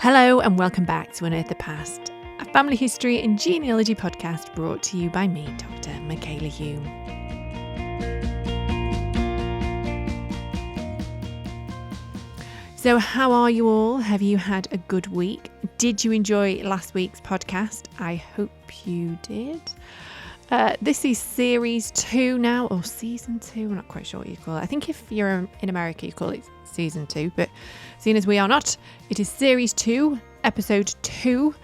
Hello and welcome back to Unearth the Past, a family history and genealogy podcast brought to you by me, Dr. Michala Hume. So how are you all? Have you had a good week? Did you enjoy last week's podcast? I hope you did. This is series 2 now, or season 2, I'm not quite sure what you call it. I think if you're in America you call it season 2, but seeing as we are not, it is series 2, episode 2.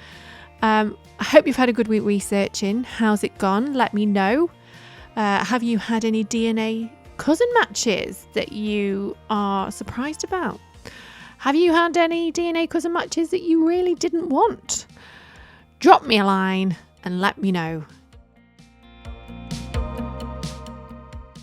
I hope you've had a good week researching. How's it gone? Let me know. Have you had any DNA cousin matches that you are surprised about? Have you had any DNA cousin matches that you really didn't want? Drop me a line and let me know.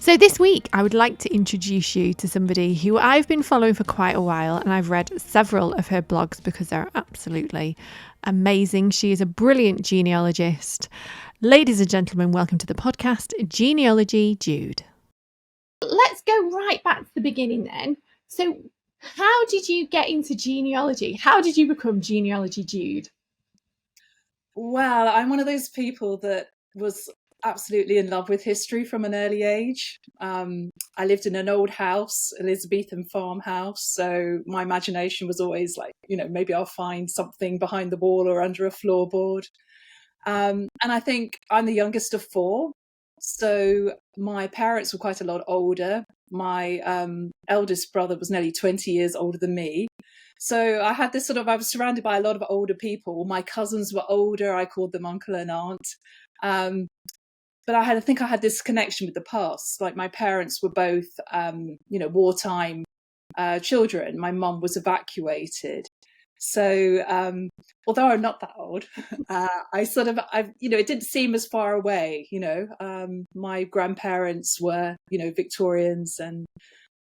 So this week, I would like to introduce you to somebody who I've been following for quite a while, and I've read several of her blogs because they're absolutely amazing. She is a brilliant genealogist. Ladies and gentlemen, welcome to the podcast, Genealogy Jude. Let's go right back to the beginning then. So how did you get into genealogy? How did you become Genealogy Jude? Well, I'm one of those people that was absolutely in love with history from an early age. I lived in an old house, Elizabethan farmhouse, so my imagination was always like, maybe I'll find something behind the wall or under a floorboard. And I think I'm the youngest of 4, so my parents were quite a lot older. My eldest brother was nearly 20 years older than me. So I had this I was surrounded by a lot of older people. My cousins were older. I called them uncle and aunt. But I think I had this connection with the past. Like my parents were both, wartime children. My mum was evacuated. So although I'm not that old, it didn't seem as far away. My grandparents were, Victorians, and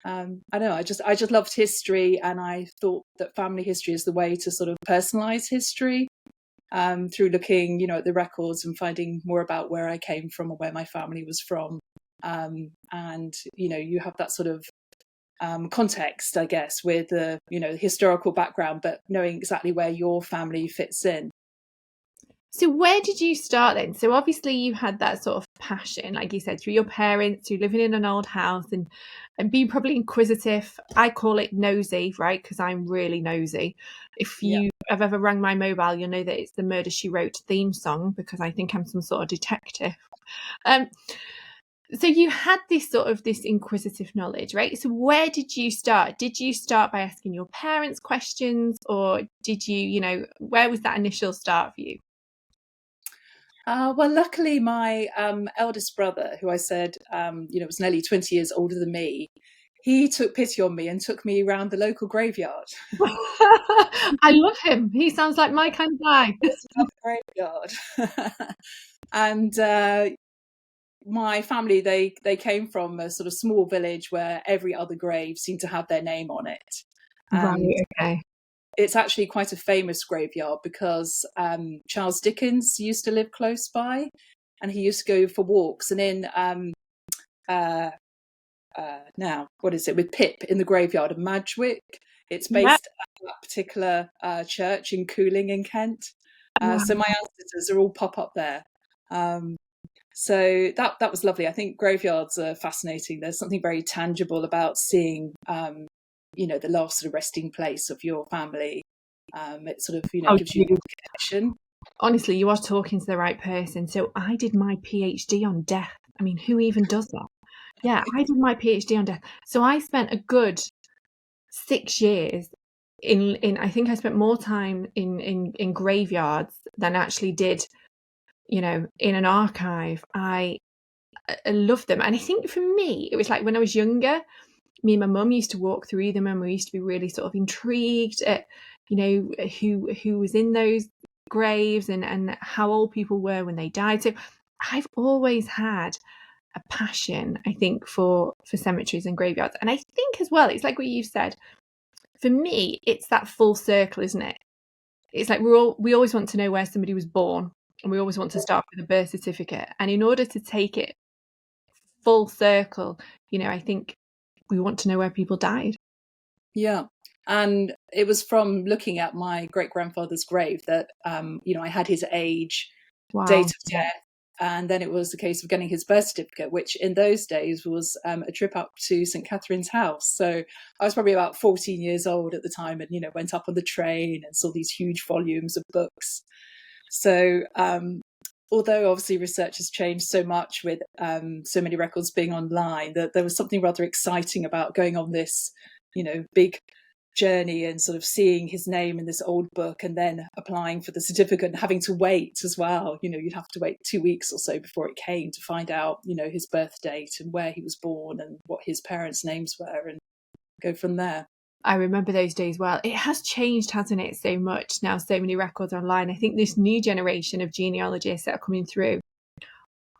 I don't know. I just loved history, and I thought that family history is the way to sort of personalize history. Through looking, at the records and finding more about where I came from or where my family was from. And, you have that sort of context, I guess, with the, historical background, but knowing exactly where your family fits in. So where did you start then? So obviously you had that sort of passion, like you said, through your parents, through living in an old house and being probably inquisitive. I call it nosy, right? Because I'm really nosy. If you have ever rang my mobile, you'll know that it's the Murder, She Wrote theme song because I think I'm some sort of detective. So you had this inquisitive knowledge, right? So where did you start? Did you start by asking your parents questions, or did you, where was that initial start for you? Well, luckily, my eldest brother, who I said, was nearly 20 years older than me, he took pity on me and took me around the local graveyard. I love him. He sounds like my kind of guy. Graveyard. And my family, they came from a sort of small village where every other grave seemed to have their name on it. Right, okay. It's actually quite a famous graveyard because Charles Dickens used to live close by, and he used to go for walks. And in now, what is it, with Pip in the graveyard of Madgwick, it's based at that particular church in Cooling in Kent. So my ancestors are all pop up there. So that was lovely. I think graveyards are fascinating. There's something very tangible about seeing the last sort of resting place of your family. It sort of, gives you a connection. Honestly, you are talking to the right person. So I did my PhD on death. I mean, who even does that? Yeah, I did my PhD on death. So I spent a good 6 years in I think I spent more time in graveyards than actually did, in an archive. I love them. And I think for me, it was like when I was younger, me and my mum used to walk through them and we used to be really sort of intrigued at, who was in those graves and how old people were when they died. So I've always had a passion, I think, for cemeteries and graveyards. And I think as well, it's like what you've said. For me, it's that full circle, isn't it? It's like we always want to know where somebody was born, and we always want to start with a birth certificate. And in order to take it full circle, I think we want to know where people died. Yeah. And it was from looking at my great-grandfather's grave that, I had his age, date Wow. of death, and then it was a case of getting his birth certificate, which in those days was a trip up to St. Catherine's House. So I was probably about 14 years old at the time, and went up on the train and saw these huge volumes of books. So although obviously research has changed so much with so many records being online, that there was something rather exciting about going on this big journey and sort of seeing his name in this old book and then applying for the certificate and having to wait as well. You'd have to wait 2 weeks or so before it came to find out his birth date and where he was born and what his parents' names were, and go from there. I remember those days well. It has changed, hasn't it, so much now, so many records online. I think this new generation of genealogists that are coming through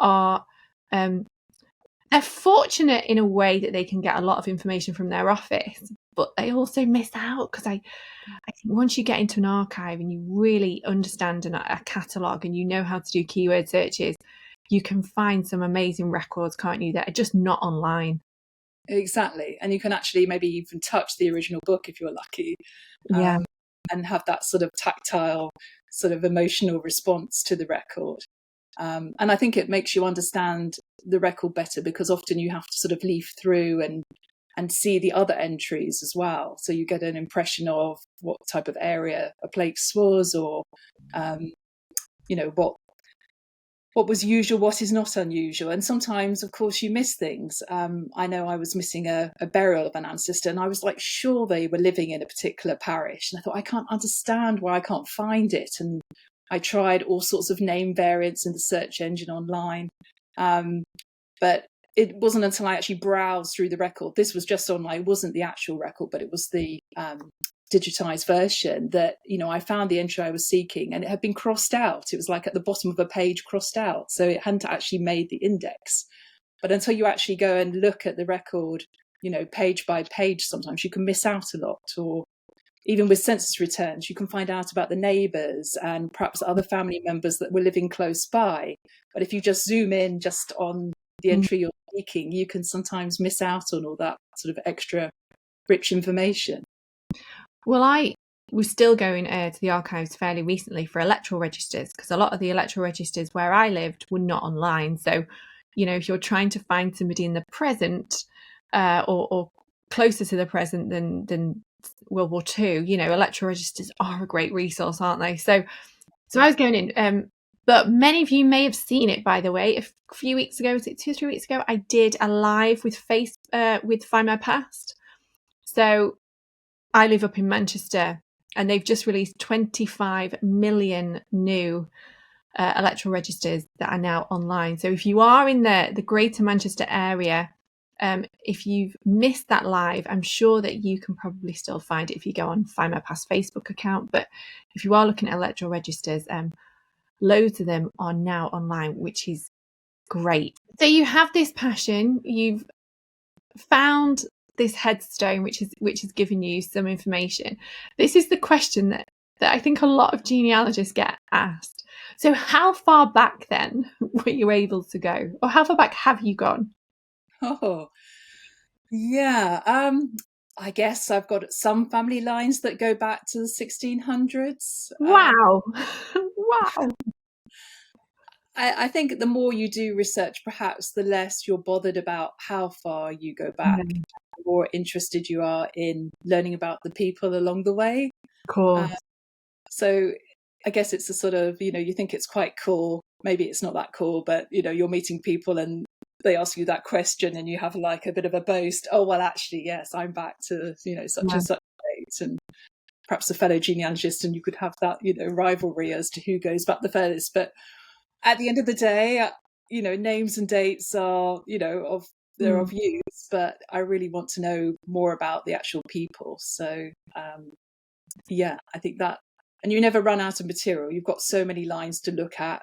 are they're fortunate in a way that they can get a lot of information from their office, but they also miss out, because I think once you get into an archive and you really understand a catalogue and you know how to do keyword searches, you can find some amazing records, can't you, that are just not online. Exactly. And you can actually maybe even touch the original book if you're lucky, Yeah. and have that sort of tactile, sort of emotional response to the record. And I think it makes you understand the record better, because often you have to sort of leaf through and see the other entries as well. So you get an impression of what type of area a place was, or what was usual, what is not unusual. And sometimes, of course, you miss things. I know I was missing a burial of an ancestor, and I was like, sure, they were living in a particular parish. And I thought, I can't understand why I can't find it. And I tried all sorts of name variants in the search engine online. But it wasn't until I actually browsed through the record. This was just online. It wasn't the actual record, but it was the digitized version, that I found the entry I was seeking, and it had been crossed out. It was like at the bottom of a page, crossed out, so it hadn't actually made the index. But until you actually go and look at the record page by page, sometimes you can miss out a lot. Or even with census returns, you can find out about the neighbours and perhaps other family members that were living close by. But if you just zoom in just on the entry you're seeking, you can sometimes miss out on all that sort of extra rich information. Well, I was still going to the archives fairly recently for electoral registers, because a lot of the electoral registers where I lived were not online. So, if you're trying to find somebody in the present or closer to the present than World War II, electoral registers are a great resource, aren't they? So I was going in. But many of you may have seen it, by the way. A few weeks ago, was it 2 or 3 weeks ago, I did a live with Find My Past. So I live up in Manchester, and they've just released 25 million new electoral registers that are now online. So if you are in the Greater Manchester area, if you've missed that live, I'm sure that you can probably still find it if you go on Find My Past Facebook account. But if you are looking at electoral registers, loads of them are now online, which is great. So you have this passion, you've found this headstone which has given you some information. This is the question that I think a lot of genealogists get asked. So how far back then were you able to go, or how far back have you gone? Oh, yeah. I guess I've got some family lines that go back to the 1600s. Wow. Wow. I think the more you do research, perhaps the less you're bothered about how far you go back, the more interested you are in learning about the people along the way. Cool. So I guess it's a sort of, you think it's quite cool. Maybe it's not that cool, but, you're meeting people and they ask you that question and you have like a bit of a boast. Oh, well, actually, yes, I'm back to, such and such date. And perhaps a fellow genealogist, and you could have that, rivalry as to who goes back the furthest. But at the end of the day, names and dates are, they're of use, but I really want to know more about the actual people. So, yeah, I think that, and you never run out of material. You've got so many lines to look at.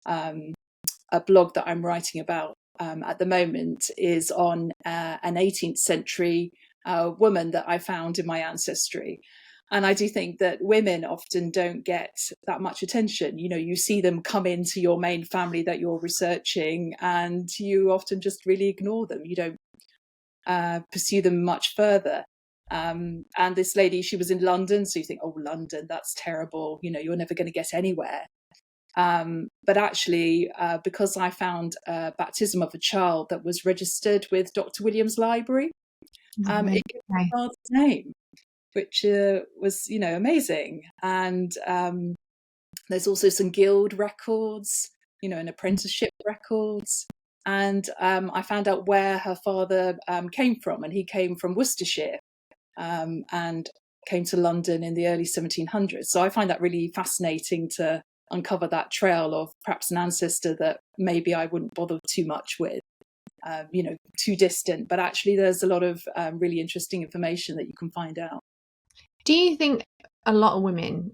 A blog that I'm writing about at the moment is on an 18th century woman that I found in my ancestry. And I do think that women often don't get that much attention. You see them come into your main family that you're researching, and you often just really ignore them. You don't pursue them much further. And this lady, she was in London, so you think, oh, London, that's terrible, you're never going to get anywhere. But actually, because I found a baptism of a child that was registered with Dr. Williams' library, it gave my father's name, which was, amazing. And there's also some guild records, and apprenticeship records. And I found out where her father came from, and he came from Worcestershire, and came to London in the early 1700s. So I find that really fascinating to uncover that trail of perhaps an ancestor that maybe I wouldn't bother too much with, too distant. But actually, there's a lot of really interesting information that you can find out. Do you think a lot of women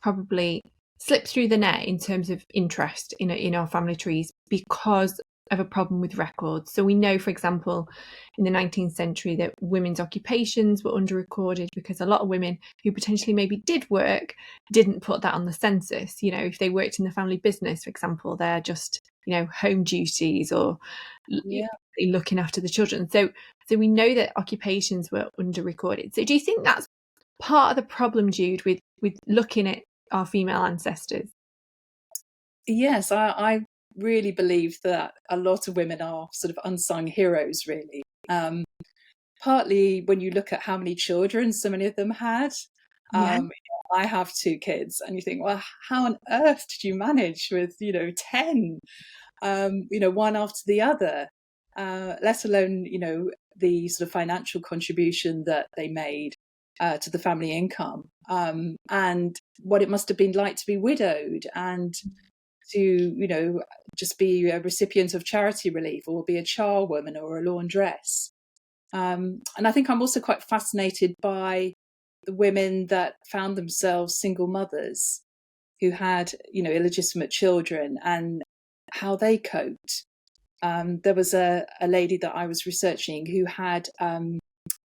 probably slip through the net in terms of interest in our family trees because of a problem with records? So we know, for example, in the 19th century that women's occupations were under-recorded because a lot of women who potentially maybe did work didn't put that on the census. If they worked in the family business, for example, they're just, home duties or looking after the children. So we know that occupations were under-recorded. So do you think that's part of the problem, Jude, with looking at our female ancestors? Yes, I really believe that a lot of women are sort of unsung heroes, really. Partly when you look at how many children so many of them had. I have 2 kids, and you think, well, how on earth did you manage with 10, one after the other, let alone the sort of financial contribution that they made to the family income, and what it must have been like to be widowed and to just be a recipient of charity relief or be a charwoman or a laundress. And I think I'm also quite fascinated by the women that found themselves single mothers who had illegitimate children and how they coped. There was a lady that I was researching who had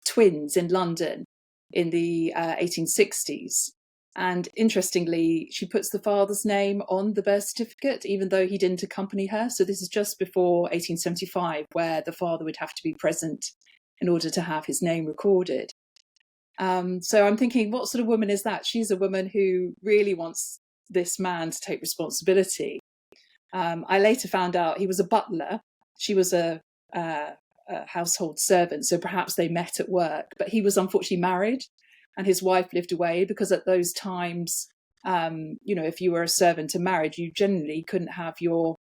twins in London in the 1860s. And interestingly, she puts the father's name on the birth certificate, even though he didn't accompany her. So this is just before 1875, where the father would have to be present in order to have his name recorded. So I'm thinking, what sort of woman is that? She's a woman who really wants this man to take responsibility. I later found out he was a butler. She was a household servant, so perhaps they met at work. But he was unfortunately married, and his wife lived away, because at those times, if you were a servant and married, you generally couldn't have your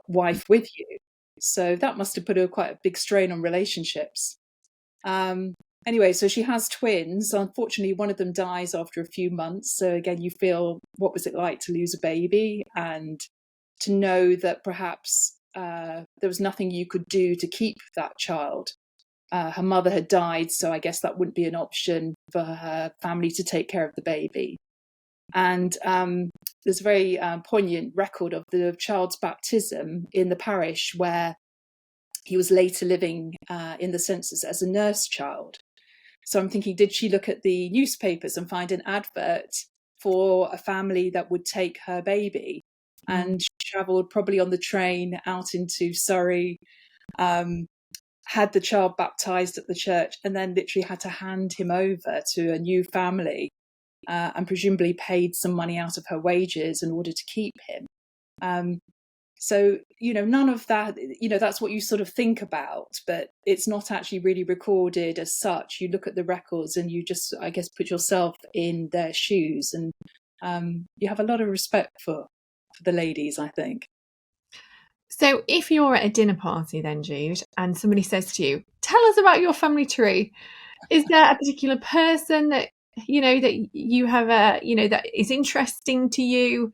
wife with you. So that must have put quite a big strain on relationships. Anyway, so she has twins. Unfortunately, one of them dies after a few months. So again, you feel, what was it like to lose a baby, and to know that perhaps there was nothing you could do to keep that child. Her mother had died, so I guess that wouldn't be an option for her family to take care of the baby. And there's a very poignant record of the child's baptism in the parish where he was later living in the census as a nurse child. So I'm thinking, did she look at the newspapers and find an advert for a family that would take her baby? And she travelled probably on the train out into Surrey, had the child baptised at the church, and then literally had to hand him over to a new family, and presumably paid some money out of her wages in order to keep him. So, none of that, that's what you sort of think about, but it's not actually really recorded as such. You look at the records and you just, I guess, put yourself in their shoes, and you have a lot of respect for the ladies, I think. So if you're at a dinner party then, Jude, and somebody says to you, tell us about your family tree, is there a particular person that you have that is interesting to you?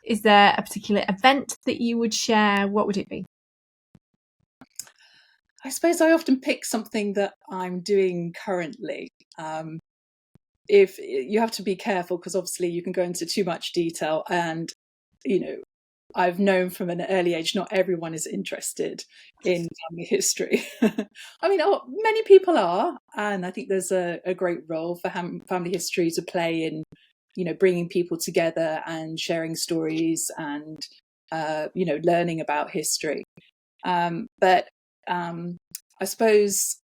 Is there a particular event that you would share? What would it be? I suppose I often pick something that I'm doing currently. If you have to be careful, because obviously you can go into too much detail, and I've known from an early age not everyone is interested in family history. I mean, many people are, and I think there's a great role for family history to play in bringing people together and sharing stories and learning about history. But I suppose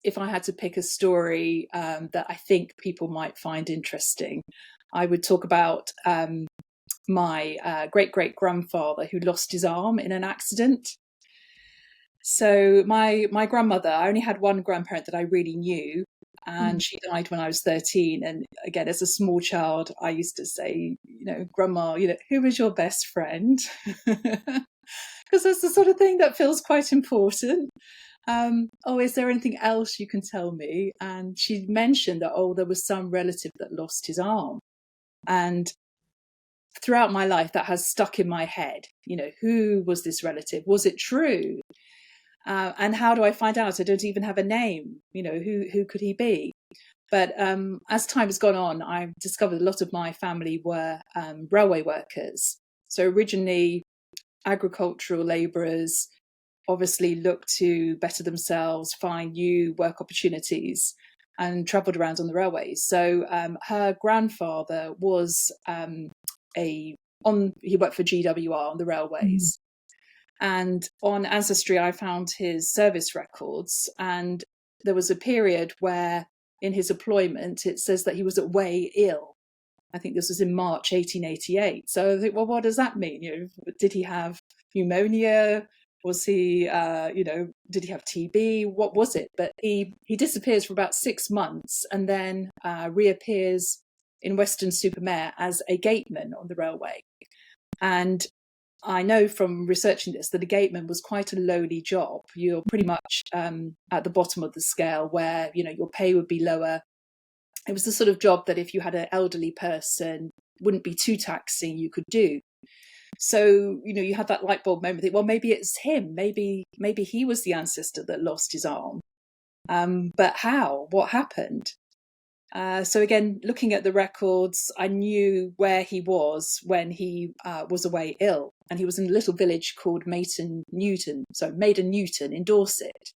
if I had to pick a story that I think people might find interesting, I would talk about my great-great-grandfather who lost his arm in an accident. So my grandmother, I only had one grandparent that I really knew, and she died when I was 13. And again, as a small child, I used to say, Grandma, who was your best friend? Because that's the sort of thing that feels quite important. Oh, is there anything else you can tell me? And she mentioned that, there was some relative that lost his arm. And throughout my life, that has stuck in my head. Who was this relative? Was it true? And how do I find out? I don't even have a name. Who could he be? But as time has gone on, I've discovered a lot of my family were railway workers. So originally, agricultural labourers obviously looked to better themselves, find new work opportunities, and travelled around on the railways. So her grandfather was he worked for GWR on the railways. And on Ancestry, I found his service records, and there was a period where in his employment, it says that he was away ill. I think this was in March 1888. So I think, well, what does that mean? Did he have pneumonia? Was he, did he have TB? What was it? But he disappears for about 6 months and then reappears in Weston-super-Mare as a gateman on the railway. And I know from researching this that a gateman was quite a lowly job. You're pretty much at the bottom of the scale where, your pay would be lower. It was the sort of job that if you had an elderly person, wouldn't be too taxing, you could do. So, you had that light bulb moment. Think, well, maybe it's him. Maybe he was the ancestor that lost his arm. But how? What happened? So again, looking at the records, I knew where he was when he was away ill. And he was in a little village called Maiden Newton in Dorset.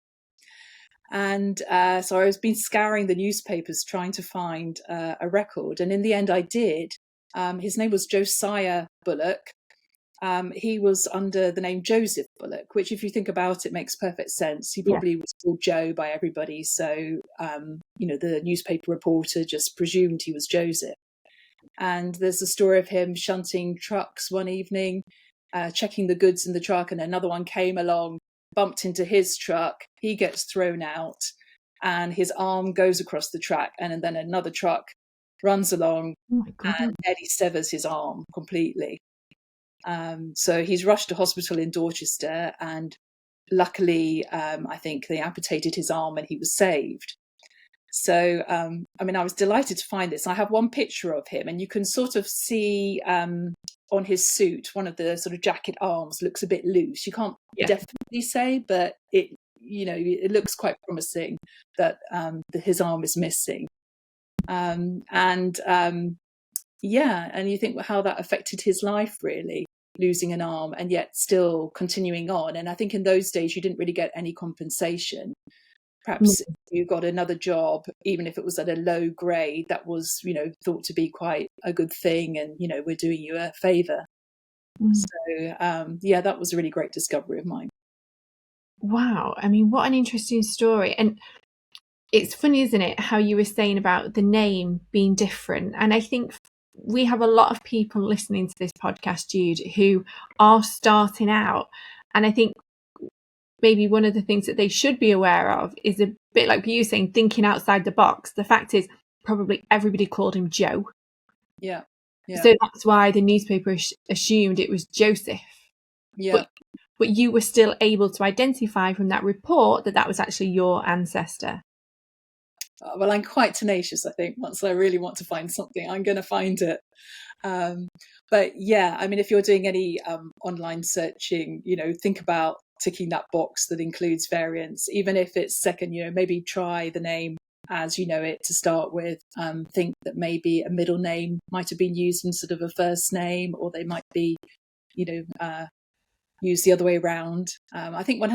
And so I was been scouring the newspapers trying to find a record. And in the end, I did. His name was Josiah Bullock. He was under the name Joseph Bullock, which, if you think about it, makes perfect sense. He probably was called Joe by everybody. So, the newspaper reporter just presumed he was Joseph. And there's a story of him shunting trucks one evening, checking the goods in the truck, and another one came along, bumped into his truck. He gets thrown out and his arm goes across the track. And then another truck runs along and nearly severs his arm completely. So he's rushed to hospital in Dorchester, and luckily, I think they amputated his arm and he was saved. So, I was delighted to find this. I have one picture of him, and you can sort of see on his suit, one of the sort of jacket arms looks a bit loose. You can't definitely say, but it looks quite promising that his arm is missing. And you think how that affected his life, really, losing an arm and yet still continuing on. And I think in those days you didn't really get any compensation. Perhaps you got another job, even if it was at a low grade, that was, thought to be quite a good thing, and, we're doing you a favour. So, that was a really great discovery of mine. Wow. What an interesting story. And it's funny, isn't it, how you were saying about the name being different. And I think we have a lot of people listening to this podcast, Jude, who are starting out. And I think maybe one of the things that they should be aware of is a bit like you saying, thinking outside the box. The fact is, probably everybody called him Joe. Yeah. So that's why the newspaper assumed it was Joseph. Yeah. But you were still able to identify from that report that was actually your ancestor. Well, I'm quite tenacious, I think. Once I really want to find something, I'm going to find it. But if you're doing any online searching, think about ticking that box that includes variants, even if it's second, maybe try the name as you know it to start with. Think that maybe a middle name might have been used instead of a first name, or they might be, used the other way around. I think one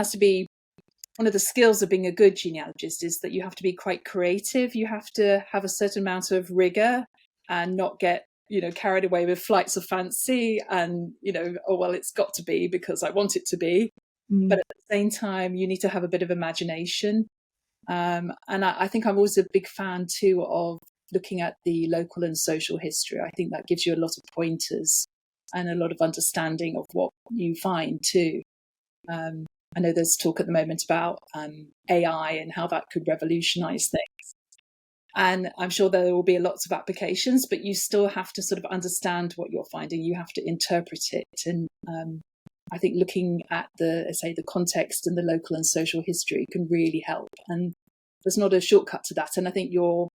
of the skills of being a good genealogist is that you have to be quite creative. You have to have a certain amount of rigor and not get, carried away with flights of fancy and, it's got to be because I want it to be. But at the same time, you need to have a bit of imagination. And I think I'm always a big fan too of looking at the local and social history. I think that gives you a lot of pointers and a lot of understanding of what you find too. I know there's talk at the moment about AI and how that could revolutionize things. And I'm sure there will be lots of applications, but you still have to sort of understand what you're finding. You have to interpret it. And I think looking at the context and the local and social history can really help. And there's not a shortcut to that. And I think your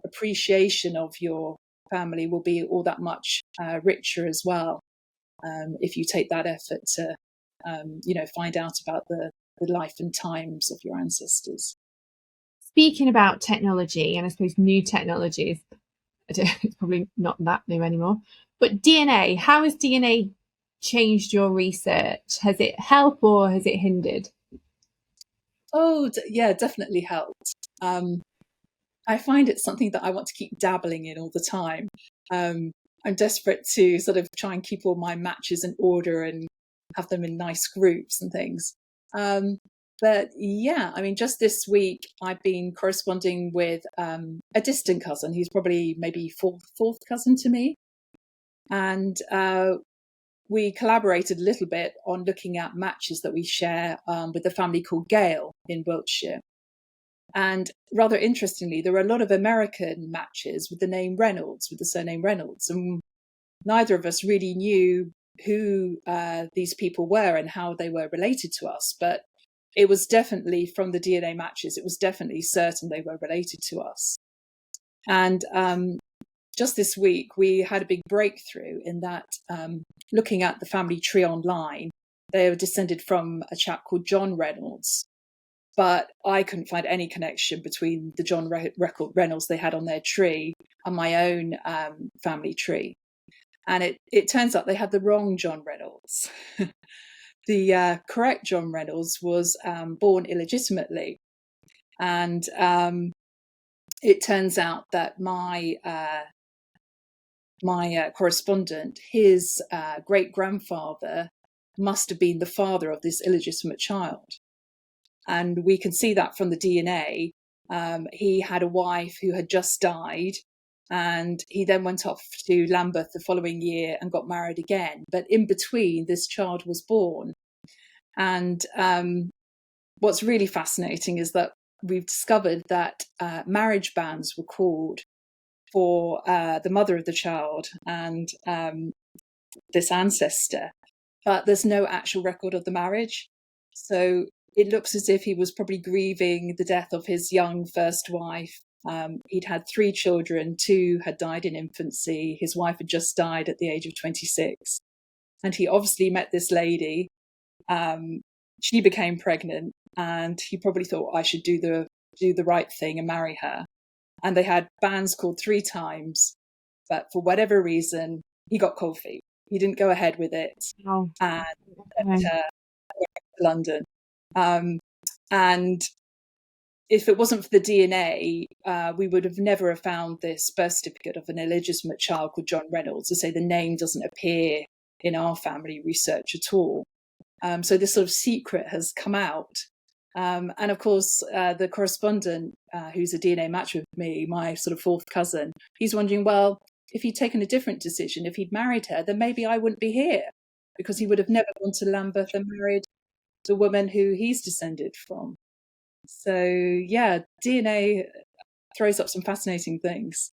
appreciation of your family will be all that much richer as well, if you take that effort to, find out about the life and times of your ancestors. Speaking about technology, and I suppose new technologies, it's probably not that new anymore, but DNA, how has DNA changed your research? Has it helped or has it hindered? Oh, yeah, definitely helped. I find it's something that I want to keep dabbling in all the time. I'm desperate to sort of try and keep all my matches in order and have them in nice groups and things. But yeah, I mean, just this week, I've been corresponding with a distant cousin. He's probably maybe fourth cousin to me. And we collaborated a little bit on looking at matches that we share with a family called Gale in Wiltshire. And rather interestingly, there are a lot of American matches with the name Reynolds, with the surname Reynolds. And neither of us really knew who these people were and how they were related to us. But it was definitely from the DNA matches, it was definitely certain they were related to us. And just this week, we had a big breakthrough in that looking at the family tree online, they were descended from a chap called John Reynolds. But I couldn't find any connection between the John Reynolds they had on their tree and my own family tree. And it turns out they had the wrong John Reynolds. The correct John Reynolds was born illegitimately. And it turns out that my correspondent, his great-grandfather must have been the father of this illegitimate child. And we can see that from the DNA. He had a wife who had just died, and he then went off to Lambeth the following year and got married again. But in between, this child was born. And what's really fascinating is that we've discovered that marriage bans were called for the mother of the child and this ancestor, but there's no actual record of the marriage. So it looks as if he was probably grieving the death of his young first wife. He'd had 3 children, 2 had died in infancy. His wife had just died at the age of 26. And he obviously met this lady. She became pregnant, and he probably thought, I should do the right thing and marry her. And they had banns called 3 times, but for whatever reason, he got cold feet. He didn't go ahead with it, and left her to London. And if it wasn't for the DNA, we would have never have found this birth certificate of an illegitimate child called John Reynolds. To say the name doesn't appear in our family research at all. So this sort of secret has come out. And of course, the correspondent, who's a DNA match with me, my sort of 4th cousin, he's wondering, well, if he'd taken a different decision, if he'd married her, then maybe I wouldn't be here, because he would have never gone to Lambeth and married the woman who he's descended from. So, yeah, DNA throws up some fascinating things.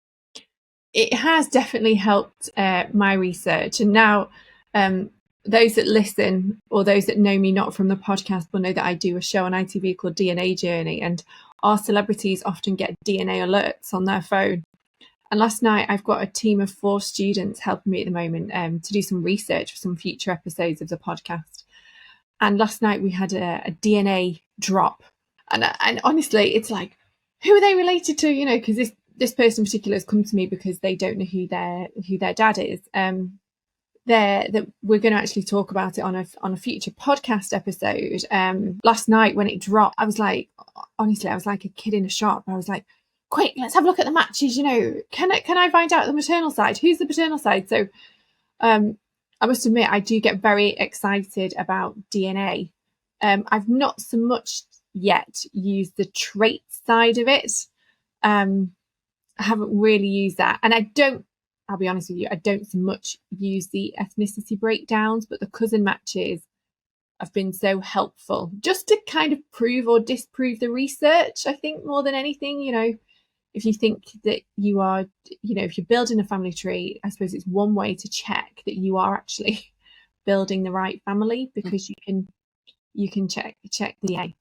It has definitely helped my research. And now those that listen or those that know me not from the podcast will know that I do a show on ITV called DNA Journey, and our celebrities often get DNA alerts on their phone. And last night I've got a team of 4 students helping me at the moment to do some research for some future episodes of the podcast. And last night we had a DNA drop. And honestly, it's like, who are they related to? You know, because this person in particular has come to me because they don't know who their dad is. That we're going to actually talk about it on a future podcast episode. Last night when it dropped, I was like, honestly, I was like a kid in a shop. I was like, quick, let's have a look at the matches. You know, can I find out the maternal side? Who's the paternal side? So, I must admit, I do get very excited about DNA. I've not so much yet used the trait side of it. I haven't really used that. And I'll be honest with you, I don't so much use the ethnicity breakdowns, but the cousin matches have been so helpful just to kind of prove or disprove the research, I think, more than anything. If you think that you are, if you're building a family tree, I suppose it's one way to check that you are actually building the right family, because you can check the A.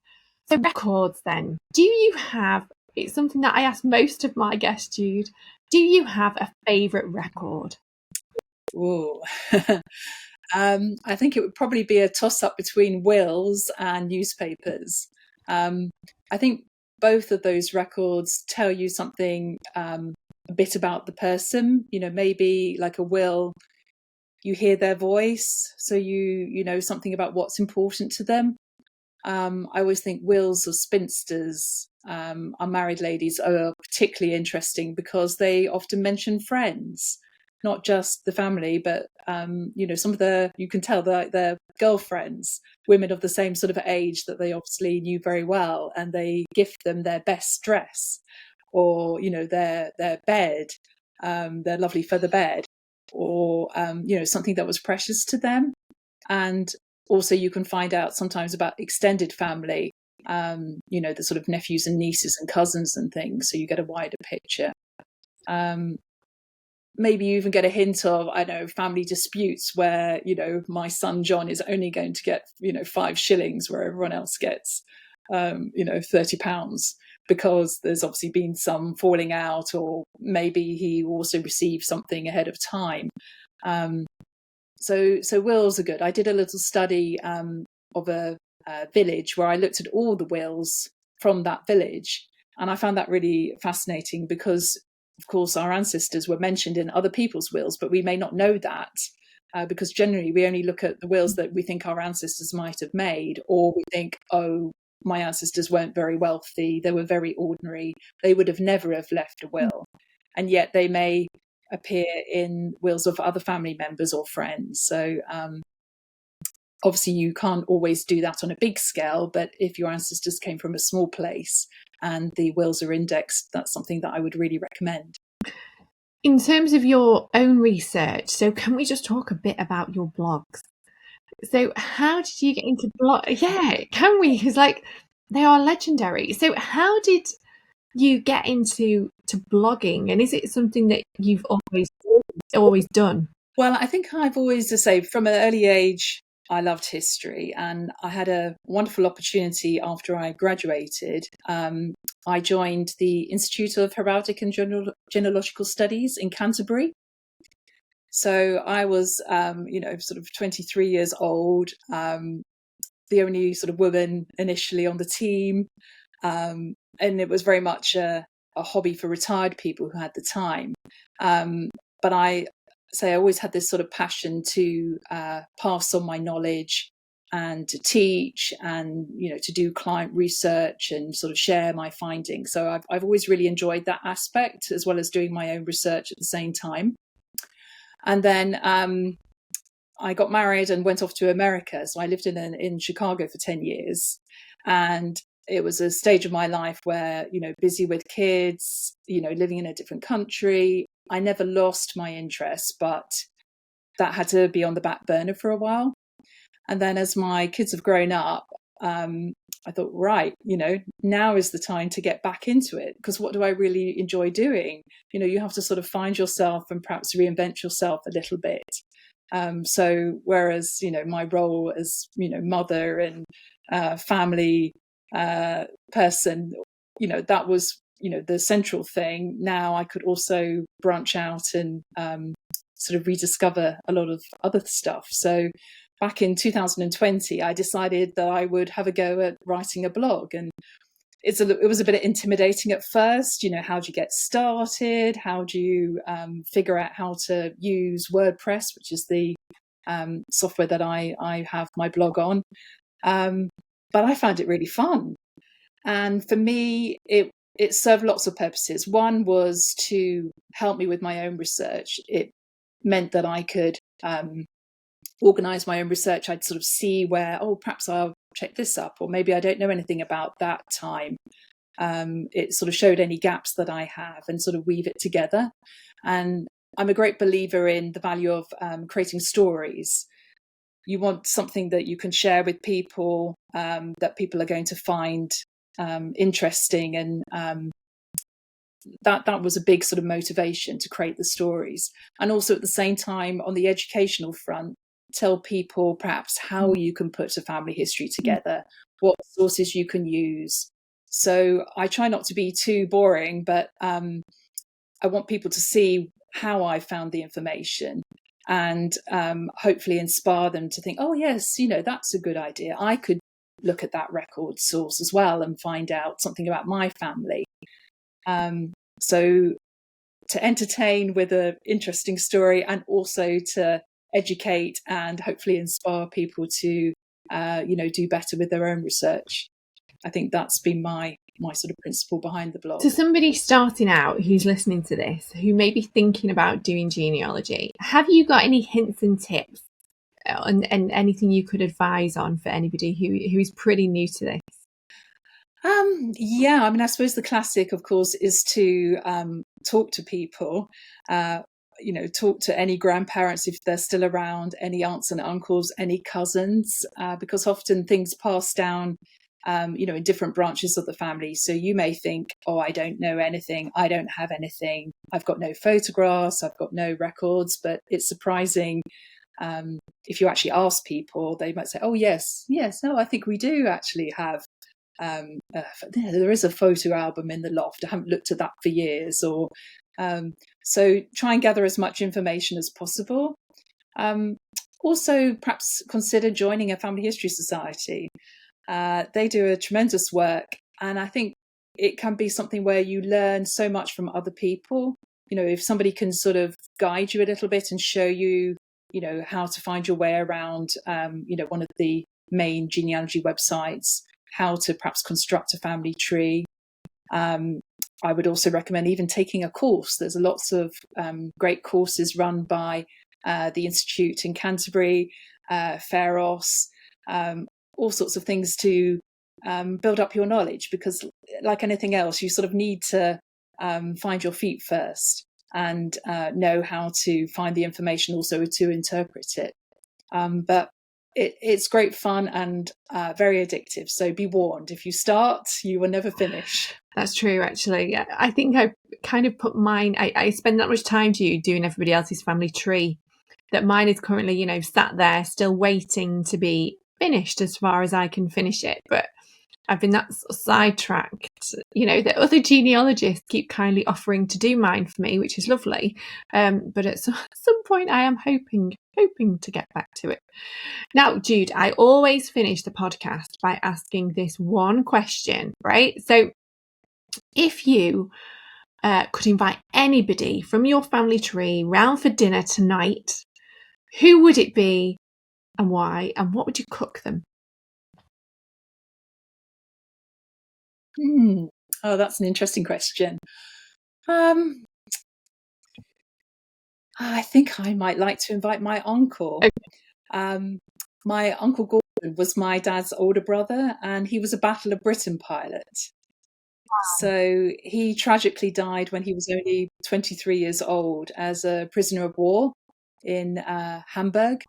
So records then. Do you have, it's something that I ask most of my guests, Jude, do you have a favourite record? Oh, I think it would probably be a toss-up between wills and newspapers. I think both of those records tell you something a bit about the person. Maybe like a will, you hear their voice, so you know something about what's important to them. I always think wills of spinsters, unmarried ladies, are particularly interesting because they often mention friends, not just the family, but some of you can tell they're girlfriends, women of the same sort of age that they obviously knew very well, and they gift them their best dress, or their bed, their lovely feather bed, or something that was precious to them. And also you can find out sometimes about extended family, the sort of nephews and nieces and cousins and things, so you get a wider picture. Maybe you even get a hint of, I know, family disputes where, my son John is only going to get, 5 shillings where everyone else gets, £30, because there's obviously been some falling out, or maybe he also received something ahead of time. So wills are good. I did a little study of a village where I looked at all the wills from that village, and I found that really fascinating because, of course, our ancestors were mentioned in other people's wills, but we may not know that because generally we only look at the wills that we think our ancestors might have made, or we think, oh, my ancestors weren't very wealthy, they were very ordinary, they would have never have left a will, and yet they may appear in wills of other family members or friends. So obviously you can't always do that on a big scale, but if your ancestors came from a small place and the wills are indexed, that's something that I would really recommend. In terms of your own research, so can we just talk a bit about your blogs? So how did you get into blog? Yeah, can we? Because they are legendary. So how did you get into blogging, and is it something that you've always done? Well, I think I've always, to say, from an early age, I loved history, and I had a wonderful opportunity after I graduated. I joined the Institute of Heraldic and Genealogical Studies in Canterbury. So I was, sort of 23 years old, the only sort of woman initially on the team. And it was very much a hobby for retired people who had the time. But I always had this sort of passion to pass on my knowledge and to teach, and to do client research and sort of share my findings. So I've always really enjoyed that aspect, as well as doing my own research at the same time. And then I got married and went off to America. So I lived in Chicago for 10 years. And it was a stage of my life where, busy with kids, living in a different country. I never lost my interest, but that had to be on the back burner for a while. And then as my kids have grown up, I thought, right, now is the time to get back into it, because what do I really enjoy doing? You have to sort of find yourself and perhaps reinvent yourself a little bit. So whereas, my role as, mother and family person, that was, the central thing. Now I could also branch out and sort of rediscover a lot of other stuff. So back in 2020, I decided that I would have a go at writing a blog. And it was a bit intimidating at first. How do you get started? How do you figure out how to use WordPress, which is the software that I have my blog on? But I found it really fun. And for me, it served lots of purposes. One was to help me with my own research. It meant that I could organise my own research, I'd sort of see where, perhaps I'll check this up, or maybe I don't know anything about that time. It sort of showed any gaps that I have and sort of weave it together. And I'm a great believer in the value of creating stories. You want something that you can share with people, that people are going to find interesting, and that was a big sort of motivation to create the stories. And also at the same time, on the educational front, tell people perhaps how you can put a family history together, what sources you can use. So I try not to be too boring, but I want people to see how I found the information, and hopefully inspire them to think, oh yes, that's a good idea. I could look at that record source as well and find out something about my family. So to entertain with an interesting story, and also to educate and hopefully inspire people to do better with their own research. I think that's been my sort of principle behind the blog. So somebody starting out who's listening to this, who may be thinking about doing genealogy, have you got any hints and tips and anything you could advise on for anybody who is pretty new to this? Yeah, I mean, I suppose the classic, of course, is to talk to people, talk to any grandparents if they're still around, any aunts and uncles, any cousins, because often things pass down, in different branches of the family. So you may think, oh, I don't know anything. I don't have anything. I've got no photographs. I've got no records. But it's surprising. If you actually ask people, they might say, oh, yes, no, I think we do actually have. There is a photo album in the loft. I haven't looked at that for years. Or so try and gather as much information as possible. Also, perhaps consider joining a family history society. They do a tremendous work, and I think it can be something where you learn so much from other people. If somebody can sort of guide you a little bit and show you, how to find your way around, one of the main genealogy websites, how to perhaps construct a family tree. I would also recommend even taking a course. There's lots of great courses run by the Institute in Canterbury, Pharos, all sorts of things to build up your knowledge, because like anything else, you sort of need to find your feet first and know how to find the information, also to interpret it. But it's great fun and very addictive. So be warned, if you start, you will never finish. That's true, actually. I think I kind of put mine, I spend that much time doing everybody else's family tree, that mine is currently, sat there still waiting to be finished as far as I can finish it. But I've been that sidetracked, that other genealogists keep kindly offering to do mine for me, which is lovely. But at some point I am hoping to get back to it. Now, Jude, I always finish the podcast by asking this one question, right? So if you could invite anybody from your family tree round for dinner tonight, who would it be and why? And what would you cook them? Oh, that's an interesting question. I think I might like to invite my uncle. Okay. My Uncle Gordon was my dad's older brother, and he was a Battle of Britain pilot. Wow. So he tragically died when he was only 23 years old as a prisoner of war in Hamburg.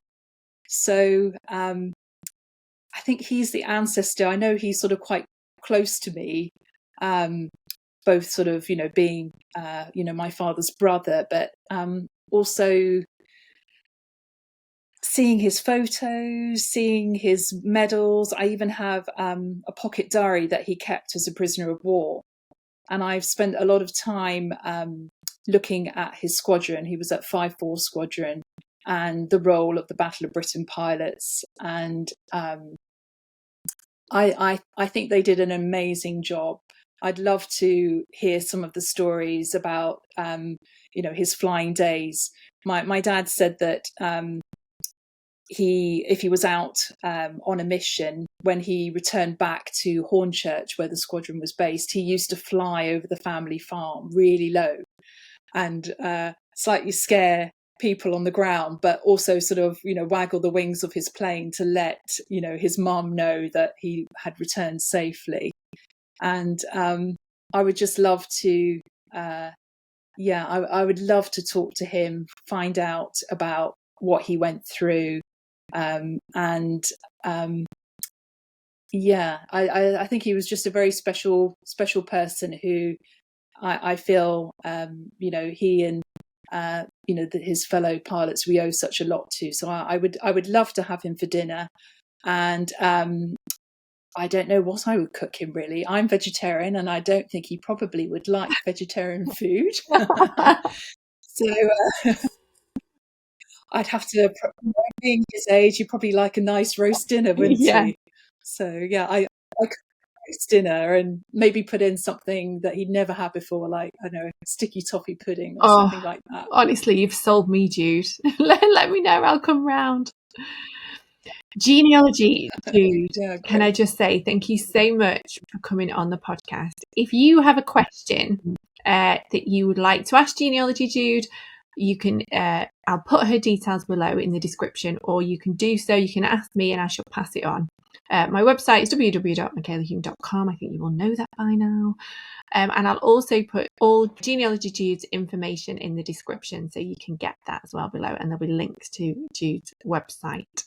So I think he's the ancestor. I know he's sort of quite close to me, both sort of, being, my father's brother, but also seeing his photos, seeing his medals. I even have a pocket diary that he kept as a prisoner of war. And I've spent a lot of time looking at his squadron. He was at 5-4 Squadron, and the role of the Battle of Britain pilots. And I think they did an amazing job. I'd love to hear some of the stories about, his flying days. My dad said that if he was out on a mission, when he returned back to Hornchurch, where the squadron was based, he used to fly over the family farm really low and slightly scare people on the ground, but also sort of, waggle the wings of his plane to let, his mum know that he had returned safely. And I would just love to, I would love to talk to him, find out about what he went through. I think he was just a very special person who I feel, he and, his fellow pilots, we owe such a lot to. So I would love to have him for dinner. And I don't know what I would cook him, really. I'm vegetarian, and I don't think he probably would like vegetarian food. So I'd have to, being his age, he'd probably like a nice roast dinner, wouldn't he? So I cook roast dinner and maybe put in something that he'd never had before, like, I don't know, sticky toffee pudding or something like that. Honestly, you've sold me, Jude. Let me know, I'll come round. Genealogy Jude, can I just say thank you so much for coming on the podcast. If you have a question that you would like to ask Genealogy Jude, you can, I'll put her details below in the description, or you can do so. You can ask me and I shall pass it on. My website is www.michalahume.com. I think you will know that by now. And I'll also put all Genealogy Jude's information in the description, so you can get that as well below, and there'll be links to Jude's website.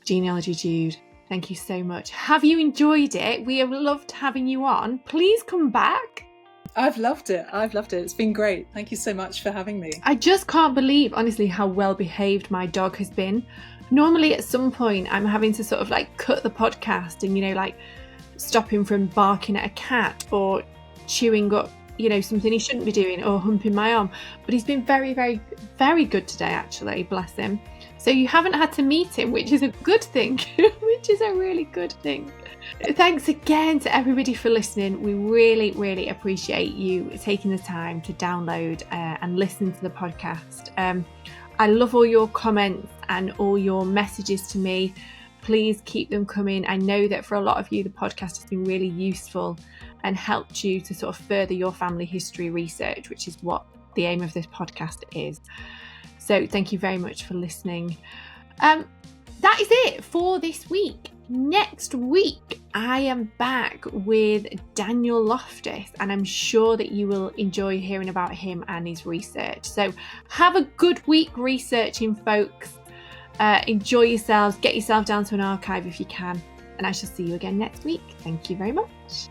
Genealogy Jude, thank you so much. Have you enjoyed it? We have loved having you on. Please come back. I've loved it. It's been great. Thank you so much for having me. I just can't believe, honestly, how well behaved my dog has been. Normally at some point I'm having to sort of like cut the podcast and, like stop him from barking at a cat or chewing up, something he shouldn't be doing, or humping my arm. But he's been very, very, very good today, actually, bless him. So you haven't had to meet him, which is a good thing, which is a really good thing. Thanks again to everybody for listening. We really, really appreciate you taking the time to download and listen to the podcast. I love all your comments and all your messages to me. Please keep them coming. I know that for a lot of you, the podcast has been really useful and helped you to sort of further your family history research, which is what the aim of this podcast is. So thank you very much for listening. That is it for this week. Next week, I am back with Daniel Loftus, and I'm sure that you will enjoy hearing about him and his research. So have a good week researching, folks. Enjoy yourselves. Get yourself down to an archive if you can. And I shall see you again next week. Thank you very much.